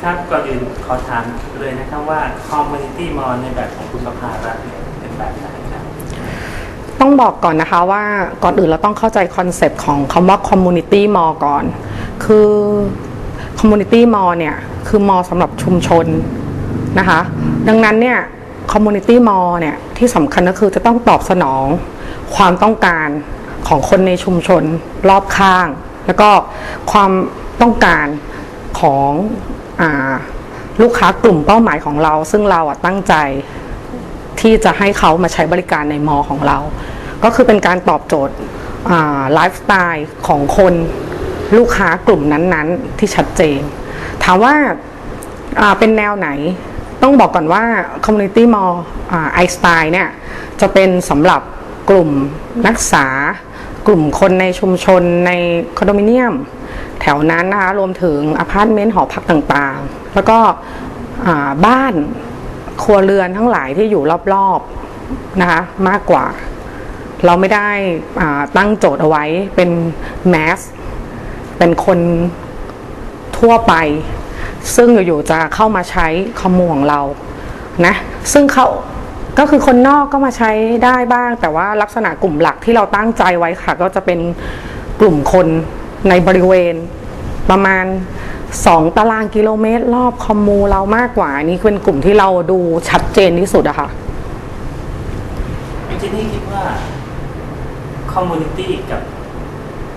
ครับก่อนอื่นขอถามเลยนะครับว่า Community Mall ในแบบของคุณประภารัตน์เนี่ยเป็นแบบไหนครับต้องบอกก่อนนะคะว่าก่อนอื่นเราต้องเข้าใจคอนเซปต์ของคำว่า Community Mall ก่อนคือ Community Mall เนี่ยคือมอสำหรับชุมชนนะคะดังนั้นเนี่ย Community Mall เนี่ยที่สำคัญก็คือจะต้องตอบสนองความต้องการของคนในชุมชนรอบข้างแล้วก็ความต้องการของลูกค้ากลุ่มเป้าหมายของเราซึ่งเราตั้งใจที่จะให้เขามาใช้บริการในมอของเราก็คือเป็นการตอบโจทย์ไลฟ์สไตล์ของคนลูกค้ากลุ่มนั้นๆที่ชัดเจนถามว่าเป็นแนวไหนต้องบอกก่อนว่า Community Mall ไอสไตล์เนี่ยจะเป็นสำหรับกลุ่มนักศึกษากลุ่มคนในชุมชนในคอนโดมิเนียมแถวนั้นนะคะรวมถึงอพาร์ตเมนต์หอพักต่างๆแล้วก็บ้านครัวเรือนทั้งหลายที่อยู่รอบๆนะคะมากกว่าเราไม่ได้ตั้งโจทย์เอาไว้เป็นแมสเป็นคนทั่วไปซึ่งอยู่ๆจะเข้ามาใช้คอมมูของเรานะซึ่งเขาก็คือคนนอกก็มาใช้ได้บ้างแต่ว่าลักษณะกลุ่มหลักที่เราตั้งใจไว้ค่ะก็จะเป็นกลุ่มคนในบริเวณประมาณ2ตารางกิโลเมตรรอบคอมมูเรามากกว่านี่เป็นกลุ่มที่เราดูชัดเจนที่สุดอะค่ะพี่เจนนี่คิดว่า Community กับ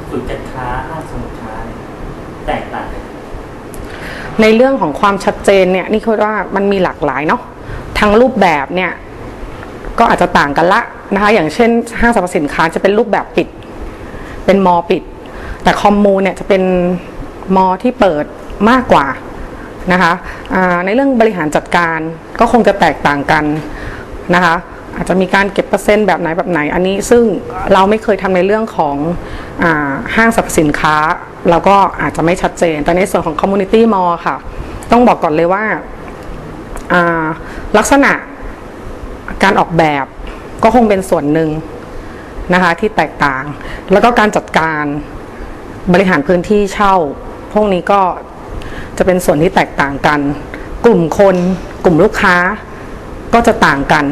ศูนย์การค้าห้างสรรพสินค้าแตกต่างกันในเรื่องของความชัดเจนเนี่ยนี่คือว่ามันมีหลากหลายเนาะทั้งรูปแบบเนี่ยก็อาจจะต่างกันละนะคะอย่างเช่นห้างสรรพสินค้าจะเป็นรูปแบบปิดเป็นมอปิดแต่คอมมูเนี่ยจะเป็นมอที่เปิดมากกว่านะคะในเรื่องบริหารจัดการก็คงจะแตกต่างกันนะคะอาจจะมีการเก็บเปอร์เซ็นต์แบบไหนอันนี้ซึ่งเราไม่เคยทำในเรื่องของห้างสรรพสินค้าเราก็อาจจะไม่ชัดเจนแต่ในส่วนของ Community Mall ค่ะต้องบอกก่อนเลยว่าลักษณะการออกแบบก็คงเป็นส่วนหนึ่งนะคะที่แตกต่างแล้วก็การจัดการบริหารพื้นที่เช่าพวกนี้ก็จะเป็นส่วนที่แตกต่างกันกลุ่มคนกลุ่มลูกค้าก็จะต่างกัน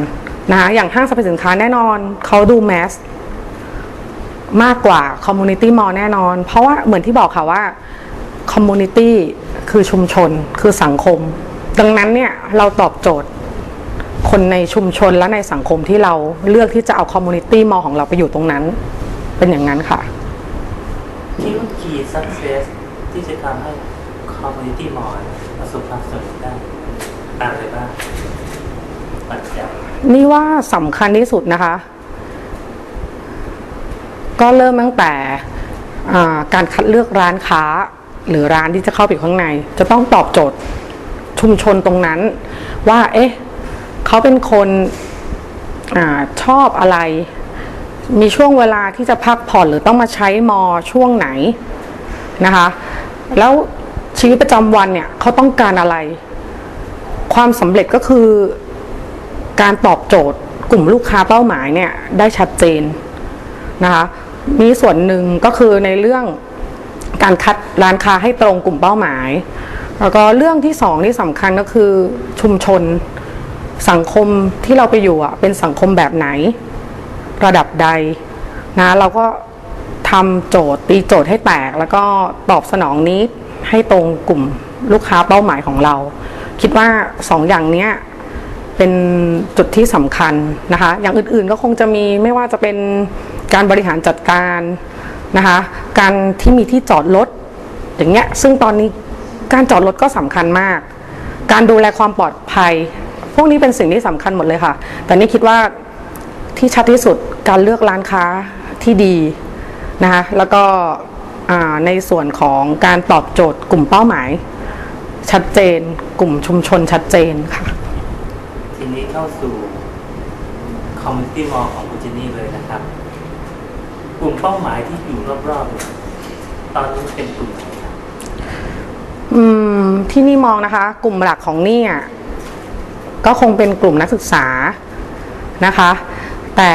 นะคะอย่างห้างสรรพสินค้าแน่นอนเขาดูแมสมากกว่า Community Mall แน่นอนเพราะว่าเหมือนที่บอกค่ะว่า Community คือชุมชนคือสังคมดังนั้นเนี่ยเราตอบโจทย์คนในชุมชนและในสังคมที่เราเลือกที่จะเอา Community Mall ของเราไปอยู่ตรงนั้นเป็นอย่างนั้นค่ะคิดว่า Key Success ที่จะทำให้ Community Mall ประสบความสำเร็จได้อะไรบ้างปัจจัยนี่ว่าสำคัญที่สุดนะคะก็เริ่มตั้งแต่การคัดเลือกร้านค้าหรือร้านที่จะเข้าไปข้างในจะต้องตอบโจทย์ชุมชนตรงนั้นว่าเขาเป็นคนชอบอะไรมีช่วงเวลาที่จะพักผ่อนหรือต้องมาใช้มอช่วงไหนนะคะแล้วชีวิตประจำวันเนี่ยเขาต้องการอะไรความสำเร็จก็คือการตอบโจทย์กลุ่มลูกค้าเป้าหมายเนี่ยได้ชัดเจนนะคะมีส่วนหนึ่งก็คือในเรื่องการคัดร้านค้าให้ตรงกลุ่มเป้าหมายแล้วก็เรื่องที่สองที่สำคัญก็คือชุมชนสังคมที่เราไปอยู่เป็นสังคมแบบไหนระดับใดนะเราก็ทำโจทย์ตีโจทย์ให้แตกแล้วก็ตอบสนองนี้ให้ตรงกลุ่มลูกค้าเป้าหมายของเราคิดว่าสองอย่างนี้เป็นจุดที่สำคัญนะคะอย่างอื่นๆก็คงจะมีไม่ว่าจะเป็นการบริหารจัดการนะคะการที่มีที่จอดรถอย่างเงี้ยซึ่งตอนนี้การจอดรถก็สำคัญมากการดูแลความปลอดภัยพวกนี้เป็นสิ่งที่สำคัญหมดเลยค่ะแต่นี่คิดว่าที่ชัดที่สุดการเลือกร้านค้าที่ดีนะคะแล้วก็ในส่วนของการตอบโจทย์กลุ่มเป้าหมายชัดเจนกลุ่มชุมชนชัดเจนค่ะทีนี้เข้าสู่ Community Mall ของคุณเจนนี่เลยนะครับกลุ่มเป้าหมายที่อยู่รอบๆตอนนี้เป็นกลุ่มไหนครับที่นี่มองนะคะกลุ่มหลักของนี่ก็คงเป็นกลุ่มนักศึกษานะคะแต่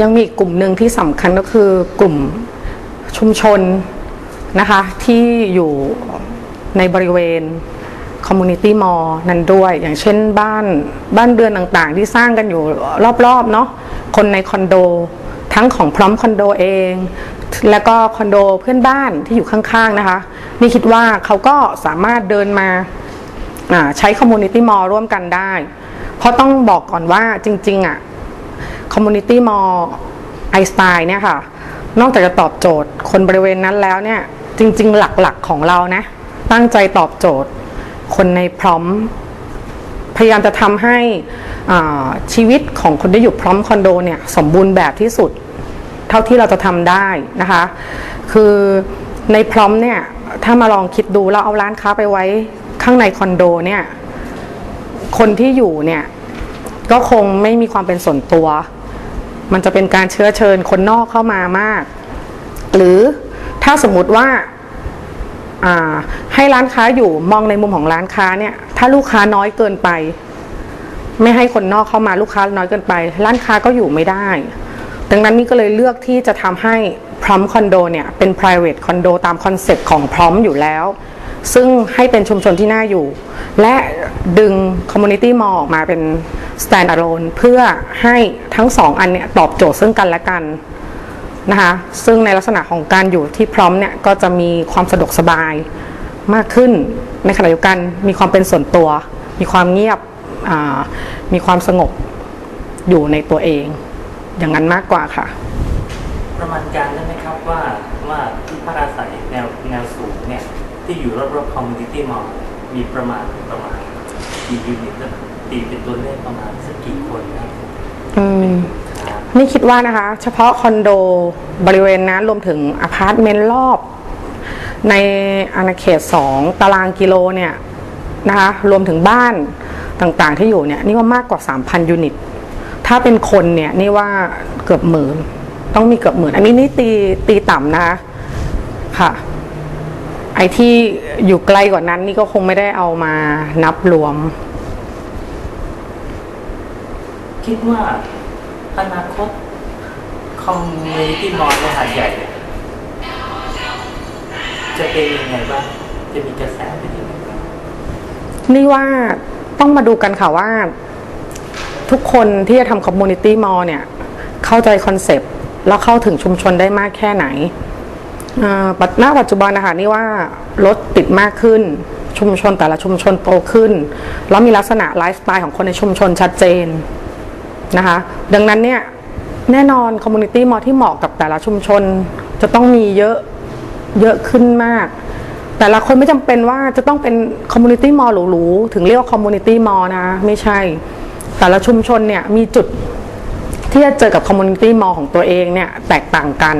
ยังมีกลุ่มหนึ่งที่สำคัญก็คือกลุ่มชุมชนนะคะที่อยู่ในบริเวณ community mall นั้นด้วยอย่างเช่นบ้านเรือนต่างๆที่สร้างกันอยู่รอบๆเนาะคนในคอนโดทั้งของพร้อมคอนโดเองแล้วก็คอนโดเพื่อนบ้านที่อยู่ข้างๆนะคะนี่คิดว่าเขาก็สามารถเดินมาใช้ community mall ร่วมกันได้เพราะต้องบอกก่อนว่าจริงๆcommunity mall ไอสไตล์เนี่ยค่ะนอกจากจะตอบโจทย์คนบริเวณนั้นแล้วเนี่ยจริงๆหลักๆของเรานะตั้งใจตอบโจทย์คนในพร้อมพยายามจะทำให้ชีวิตของคนที่อยู่พร้อมคอนโดเนี่ยสมบูรณ์แบบที่สุดเท่าที่เราจะทำได้นะคะคือในพร้อมเนี่ยถ้ามาลองคิดดูเราเอาร้านค้าไปไว้ข้างในคอนโดเนี่ยคนที่อยู่เนี่ยก็คงไม่มีความเป็นส่วนตัวมันจะเป็นการเชื้อเชิญคนนอกเข้ามามากหรือถ้าสมมุติว่าให้ร้านค้าอยู่มองในมุมของร้านค้าเนี่ยถ้าลูกค้าน้อยเกินไปไม่ให้คนนอกเข้ามาลูกค้าน้อยเกินไปร้านค้าก็อยู่ไม่ได้ดังนั้นนี่ก็เลยเลือกที่จะทำให้พร้อมคอนโดเนี่ยเป็น private คอนโดตามคอนเซ็ปต์ของพร้อมอยู่แล้วซึ่งให้เป็นชุมชนที่น่าอยู่และดึง community mall ออกมาเป็น stand alone เพื่อให้ทั้งสองอันเนี่ยตอบโจทย์ซึ่งกันและกันนะคะซึ่งในลักษณะของการอยู่ที่พร้อมเนี่ยก็จะมีความสะดวกสบายมากขึ้นในขณะเดียวกันมีความเป็นส่วนตัวมีความเงียบมีความสงบอยู่ในตัวเองอย่างนั้นมากกว่าค่ะประมาณการได้ไหมครับว่าที่พักอาศัยแนวสูงเนี่ยที่อยู่รอบๆ community mall มีประมาณกี่ยูนิตตีเป็นตัวเลขประมาณสักกี่คนนะครับนี่คิดว่านะคะเฉพาะคอนโดบริเวณนั้นรวมถึงอพาร์ตเมนต์รอบในอาณาเขต2ตารางกิโลเนี่ยนะคะรวมถึงบ้านต่างๆที่อยู่เนี่ยนี่ว่ามากกว่า 3,000 ยูนิตถ้าเป็นคนเนี่ยนี่ว่าเกือบหมื่นต้องมีเกือบหมื่นอันนี้นี่ตีต่ำนะคะค่ะไอ้ที่อยู่ไกลกว่านั้นนี่ก็คงไม่ได้เอามานับรวมคิดว่าอนาคต community mall ในหาดใหญ่จะเป็นยังไงบ้างจะมีกระแสเป็นยังไงบ้างนี่ว่าต้องมาดูกันค่ะว่าทุกคนที่จะทำ community mall เนี่ยเข้าใจคอนเซปต์แล้วเข้าถึงชุมชนได้มากแค่ไหนณปัจจุบันนะคะนี่ว่ารถติดมากขึ้นชุมชนแต่ละชุมชนโตขึ้นแล้วมีลักษณะไลฟ์สไตล์ของคนในชุมชนชัดเจนนะคะดังนั้นเนี่ยแน่นอนคอมมูนิตี้มอลที่เหมาะกับแต่ละชุมชนจะต้องมีเยอะขึ้นมากแต่ละคนไม่จำเป็นว่าจะต้องเป็นคอมมูนิตี้มอลหรูๆถึงเรียกว่าคอมมูนิตี้มอลนะไม่ใช่แต่ละชุมชนเนี่ยมีจุดที่จะเจอกับคอมมูนิตี้มอลของตัวเองเนี่ยแตกต่างกัน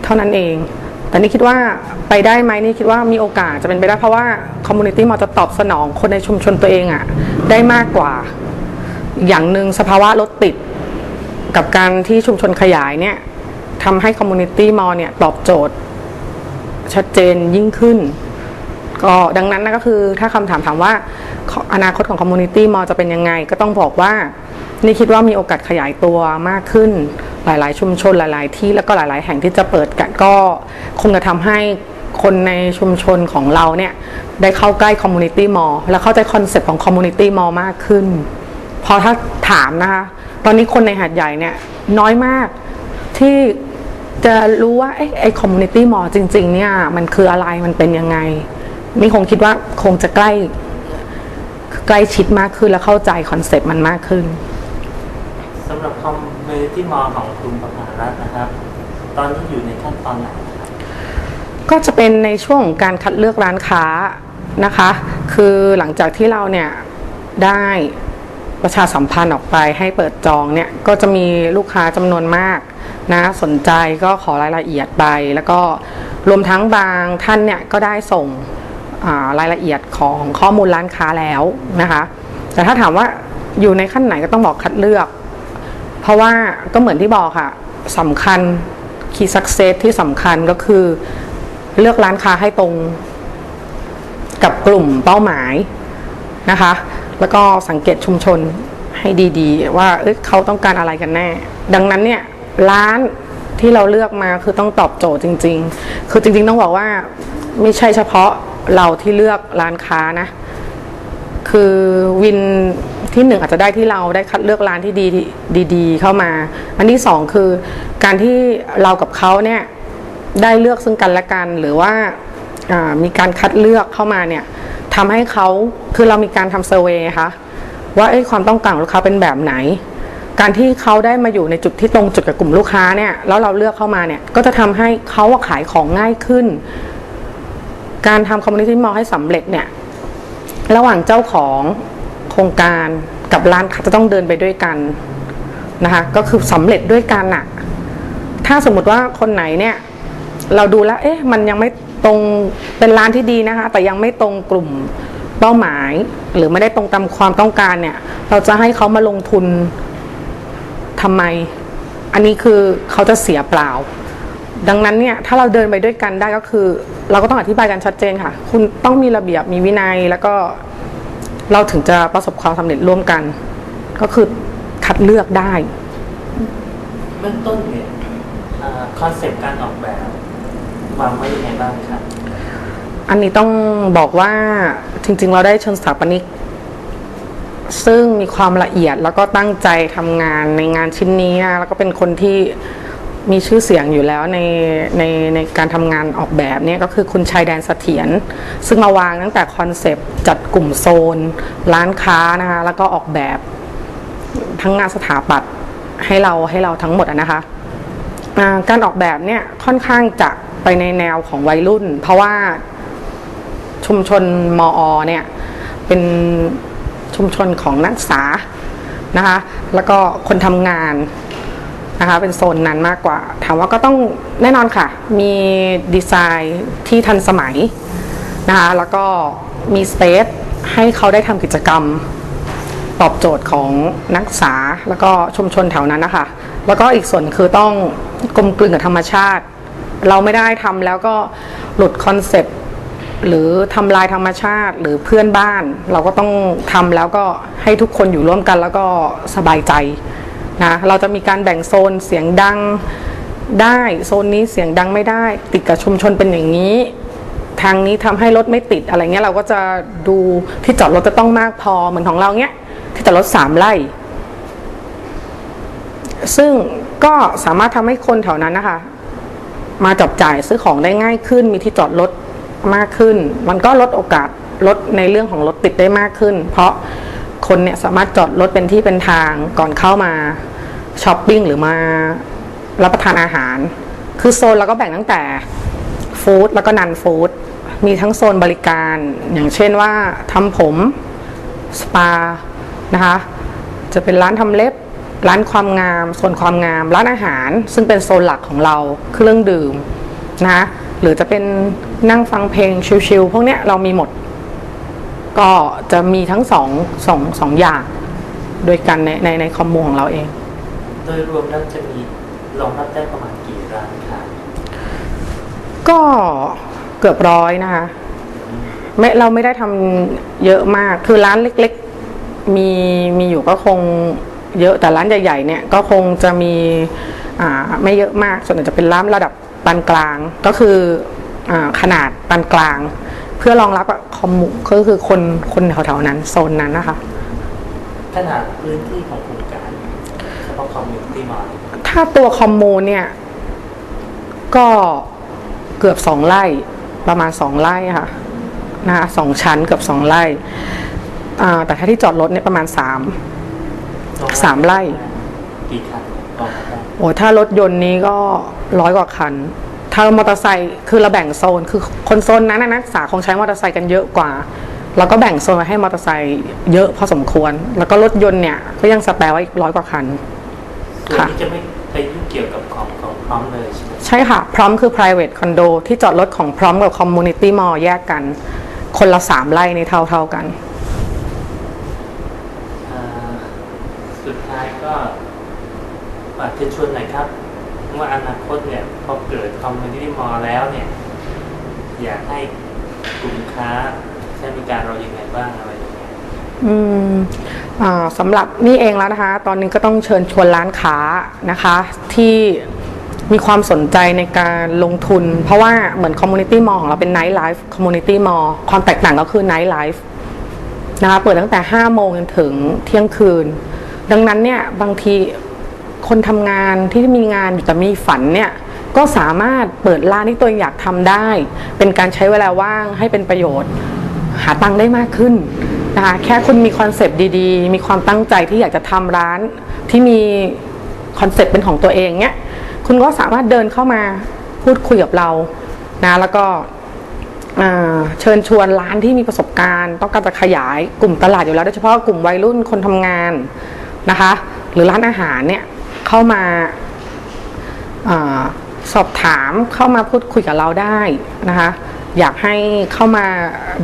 เท่านั้นเองแต่นี่คิดว่าไปได้ไหมนี่คิดว่ามีโอกาสจะเป็นไปได้เพราะว่าคอมมูนิตี้มอลจะตอบสนองคนในชุมชนตัวเองอะได้มากกว่าอย่างหนึ่งสภาวะรถติดกับการที่ชุมชนขยายเนี่ยทำให้คอมมูนิตี้มอลเนี่ยตอบโจทย์ชัดเจนยิ่งขึ้นก็ดังนั้นนะก็คือถ้าคำถามว่าอนาคตของคอมมูนิตี้มอลจะเป็นยังไงก็ต้องบอกว่านี่คิดว่ามีโอกาสขยายตัวมากขึ้นหลายๆชุมชนหลายๆที่แล้วก็หลายๆแห่งที่จะเปิดกันก็คงจะทำให้คนในชุมชนของเราเนี่ยได้เข้าใกล้คอมมูนิตี้มอลและเข้าใจคอนเซ็ปต์ของคอมมูนิตี้มอลมากขึ้นพอถ้าถามนะคะตอนนี้คนในหาดใหญ่เนี่ยน้อยมากที่จะรู้ว่าไอ้คอมมูนิตี้มอลจริงๆเนี่ยมันคืออะไรมันเป็นยังไงนี่คงคิดว่าคงจะใกล้ชิดมากขึ้นและเข้าใจคอนเซ็ปต์มันมากขึ้นสำหรับคอมมูนิตี้มอลของคุณประภารัตน์นะครับตอนนี้อยู่ในขั้นตอนไหนครับก็จะเป็นในช่วงของการคัดเลือกร้านค้านะคะคือหลังจากที่เราเนี่ยได้ประชาสัมพันธ์ออกไปให้เปิดจองเนี่ยก็จะมีลูกค้าจำนวนมากนะสนใจก็ขอรายละเอียดไปแล้วก็รวมทั้งบางท่านเนี่ยก็ได้ส่งรายละเอียดของข้อมูลร้านค้าแล้วนะคะแต่ถ้าถามว่าอยู่ในขั้นไหนก็ต้องบอกคัดเลือกเพราะว่าก็เหมือนที่บอกค่ะสำคัญ Key Success ที่สำคัญก็คือเลือกร้านค้าให้ตรงกับกลุ่มเป้าหมายนะคะแล้วก็สังเกตชุมชนให้ดีๆว่าเขาต้องการอะไรกันแน่ดังนั้นเนี่ยร้านที่เราเลือกมาคือต้องตอบโจทย์จริงๆคือจริงๆต้องบอกว่าไม่ใช่เฉพาะ เราที่เลือกร้านค้านะคือวินที่หนึ่งอาจจะได้ที่เราได้คัดเลือกร้านที่ดีเข้ามาอันที่สองคือการที่เรากับเขาเนี่ยได้เลือกซึ่งกันและกันหรือว่ามีการคัดเลือกเข้ามาเนี่ยทำให้เขาคือเรามีการทำเซอร์เวย์ค่ะว่าความต้องการของลูกค้าเป็นแบบไหนการที่เขาได้มาอยู่ในจุดที่ตรงจุดกับกลุ่มลูกค้าเนี่ยแล้วเราเลือกเข้ามาเนี่ยก็จะทำให้เขาขายของง่ายขึ้นการทำคอมมูนิตี้มอลล์ให้สำเร็จเนี่ยระหว่างเจ้าของโครงการกับร้านค้าจะต้องเดินไปด้วยกันนะคะก็คือสำเร็จด้วยกันอะถ้าสมมติว่าคนไหนเนี่ยเราดูแล้วมันยังไม่ตรงเป็นร้านที่ดีนะคะแต่ยังไม่ตรงกลุ่มเป้าหมายหรือไม่ได้ตรงตามความต้องการเนี่ยเราจะให้เขามาลงทุนทำไมอันนี้คือเขาจะเสียเปล่าดังนั้นเนี่ยถ้าเราเดินไปด้วยกันได้ก็คือเราก็ต้องอธิบายกันชัดเจนค่ะคุณต้องมีระเบียบมีวินัยแล้วก็เราถึงจะประสบความสำเร็จร่วมกันก็คือคัดเลือกได้เบื้องต้นเนี่ยคอนเซปต์การออกแบบวางไว้ยังไงบ้างครับอันนี้ต้องบอกว่าจริงๆเราได้เชิญสถาปนิกซึ่งมีความละเอียดแล้วก็ตั้งใจทำงานในงานชิ้นนี้นะแล้วก็เป็นคนที่มีชื่อเสียงอยู่แล้วในการทำงานออกแบบเนี่ยก็คือคุณชัยแดนเสถียรซึ่งมาวางตั้งแต่คอนเซปต์จัดกลุ่มโซนร้านค้านะคะแล้วก็ออกแบบทั้งงานสถาปัตย์ให้เราทั้งหมดนะคะการออกแบบเนี่ยค่อนข้างจะไปในแนวของวัยรุ่นเพราะว่าชุมชนมอเนี่ยเป็นชุมชนของนักศึกษานะคะแล้วก็คนทำงานนะคะเป็นโซนนั้นมากกว่าถามว่าก็ต้องแน่นอนค่ะมีดีไซน์ที่ทันสมัยนะคะแล้วก็มีสเปซให้เขาได้ทำกิจกรรมตอบโจทย์ของนักศึกษาแล้วก็ชุมชนแถวนั้นนะคะแล้วก็อีกส่วนคือต้องกลมกลืนกับธรรมชาติเราไม่ได้ทำแล้วก็หลุดคอนเซปต์หรือทำลายธรรมชาติหรือเพื่อนบ้านเราก็ต้องทำแล้วก็ให้ทุกคนอยู่ร่วมกันแล้วก็สบายใจนะเราจะมีการแบ่งโซนเสียงดังได้โซนนี้เสียงดังไม่ได้ติดกับชุมชนเป็นอย่างนี้ทางนี้ทำให้รถไม่ติดอะไรเงี้ยเราก็จะดูที่จอดรถจะต้องมากพอเหมือนของเราเนี้ยที่จอดรถ3 ไร่ซึ่งก็สามารถทำให้คนแถวนั้นนะคะมาจับจ่ายซื้อของได้ง่ายขึ้นมีที่จอดรถมากขึ้นมันก็ลดโอกาสลดในเรื่องของรถติดได้มากขึ้นเพราะคนเนี่ยสามารถจอดรถเป็นที่เป็นทางก่อนเข้ามาช้อปปิ้งหรือมารับประทานอาหารคือโซนเราก็แบ่งตั้งแต่ฟู้ดแล้วก็นันฟู้ดมีทั้งโซนบริการอย่างเช่นว่าทำผมสปานะคะจะเป็นร้านทำเล็บร้านความงามโซนความงามร้านอาหารซึ่งเป็นโซนหลักของเราเครื่องดื่มนะหรือจะเป็นนั่งฟังเพลงชิลๆพวกเนี้ยเรามีหมดก็จะมีทั้งสองอย่างโดยกันในคอมมูของเราเองโดยรวมแล้วจะมีรองรับได้ประมาณกี่ร้านคะก็เกือบ100นะคะเราไม่ได้ทำเยอะมากคือร้านเล็กๆมีอยู่ก็คงเยอะแต่ร้านใหญ่ๆเนี่ยก็คงจะมีไม่เยอะมากส่วนใหญ่จะเป็นร้านระดับปานกลางก็คือขนาดปานกลางเพื่อรองรับคอมมูก็คือคนแถวๆนั้นโซนนั้นนะคะขนาดพื้นที่ของโครงการเฉพาะคอมมูนิตี้มอลล์ถ้าตัวคอมมูเนี่ยก็เกือบ2 ไร่ประมาณ2 ไร่ค่ะนะคะ2 ชั้นเกือบ2 ไร่แต่ถ้าที่จอดรถเนี่ยประมาณ3 ไร่กี่คันโอ้ถ้ารถยนต์นี้ก็100 กว่าคันถ้ามอเตอร์ไซค์คือเราแบ่งโซนคือคนโซนนั้นนักศึกษาคงใช้มอเตอร์ไซค์กันเยอะกว่าเราก็แบ่งโซนไว้ให้มอเตอร์ไซค์เยอะพอสมควรแล้วก็รถยนต์เนี่ยก็ยังสแปร์ไว้อีก100 กว่าคันค่ะที่จะไม่ไปยุ่งเกี่ยวกับของพร้อมเลยใช่ไหมใช่ค่ะพร้อมคือ private condo ที่จอดรถของพร้อมกับ community mall แยกกันคนละ3 ไร่ในเท่ากันสุดท้ายก็ฝากเชิญชวนหน่อยครับว่าอนาคตเนี่ยพอเกิดคอมมูนิตี้มอลล์แล้วเนี่ยอยากให้กลุ่มค้าใช้บริการเราอย่างไรบ้างอะไรอย่างเงี้ยสำหรับนี่เองแล้วนะคะตอนนี้ก็ต้องเชิญชวนร้านค้านะคะที่ มีความสนใจในการลงทุนเพราะว่าเหมือนคอมมูนิตี้มอลของเราเป็นไนท์ไลฟ์คอมมูนิตี้มอลความแตกต่างก็คือไนท์ไลฟ์นะคะเปิดตั้งแต่5 โมงจนถึงเที่ยงคืนดังนั้นเนี่ยบางทีคนทำงานที่มีงานอยู่แต่มีฝันเนี่ยก็สามารถเปิดร้านที่ตัวเองอยากทำได้เป็นการใช้เวลาว่างให้เป็นประโยชน์หาตังค์ได้มากขึ้นนะคะแค่คุณมีคอนเซปต์ดีๆมีความตั้งใจที่อยากจะทำร้านที่มีคอนเซปต์เป็นของตัวเองเนี่ยคุณก็สามารถเดินเข้ามาพูดคุยกับเรานะแล้วก็เชิญชวนร้านที่มีประสบการณ์ต้องการจะขยายกลุ่มตลาดอยู่แล้วโดยเฉพาะกลุ่มวัยรุ่นคนทำงานนะคะหรือร้านอาหารเนี่ยเข้ามาสอบถามเข้ามาพูดคุยกับเราได้นะคะอยากให้เข้ามา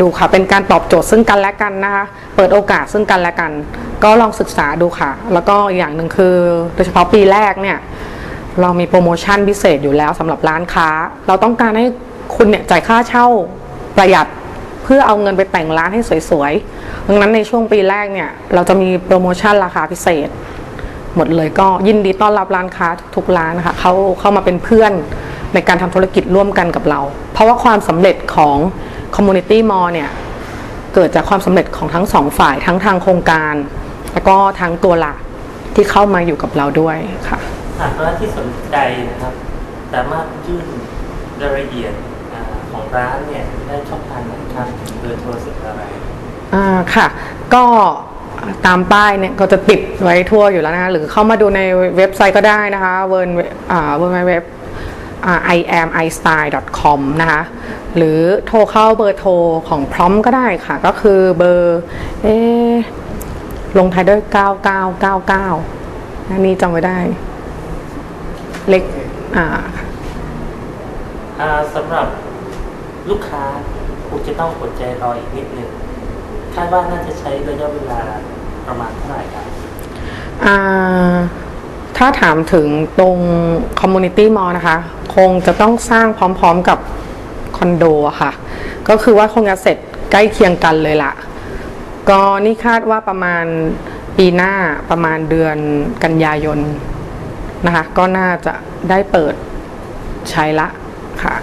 ดูค่ะเป็นการตอบโจทย์ซึ่งกันและกันนะคะเปิดโอกาสซึ่งกันและกันก็ลองศึกษาดูค่ะแล้วก็อย่างหนึ่งคือโดยเฉพาะปีแรกเนี่ยเรามีโปรโมชั่นพิเศษอยู่แล้วสำหรับร้านค้าเราต้องการให้คุณเนี่ยจ่ายค่าเช่าประหยัดเพื่อเอาเงินไปแต่งร้านให้สวยๆดังนั้นในช่วงปีแรกเนี่ยเราจะมีโปรโมชั่นราคาพิเศษหมดเลยก็ยินดีต้อนรับร้านค้าทุกร้านนะคะเข้ามาเป็นเพื่อนในการทำธุรกิจร่วมกันกับเราเพราะว่าความสำเร็จของ Community Mall เนี่ยเกิดจากความสำเร็จของทั้งสองฝ่ายทั้งทางโครงการแล้วก็ทั้งตัวหลักที่เข้ามาอยู่กับเราด้วยค่ะหากร้านที่สนใจนะครับสามารถยื่นรายละเอียดของร้านเนี่ยได้ช่องทางไหนครับเบอร์โทรศัพท์อะไรค่ะก็ตามป้ายเนี่ยก็จะติดไว้ทั่วอยู่แล้วนะคะหรือเข้ามาดูในเว็บไซต์ก็ได้นะคะwww iamistyle.com นะคะหรือโทรเข้าเบอร์โทรของพร้อมก็ได้ค่ะก็คือเบอร์ลงท้ายด้วย9999อันนี้จำไว้ได้เล็กสำหรับลูกค้าคุณจะต้องอดใจรออีกนิดนึงคาดว่าน่าจะใช้ระยะเวลาประมาณเท่าไหร่ครับถ้าถามถึงตรง Community Mall นะคะคงจะต้องสร้างพร้อมๆกับคอนโดค่ะก็คือว่าคงจะเสร็จใกล้เคียงกันเลยล่ะก็นี่คาดว่าประมาณปีหน้าประมาณเดือนกันยายนนะคะก็น่าจะได้เปิดใช้ละค่ะ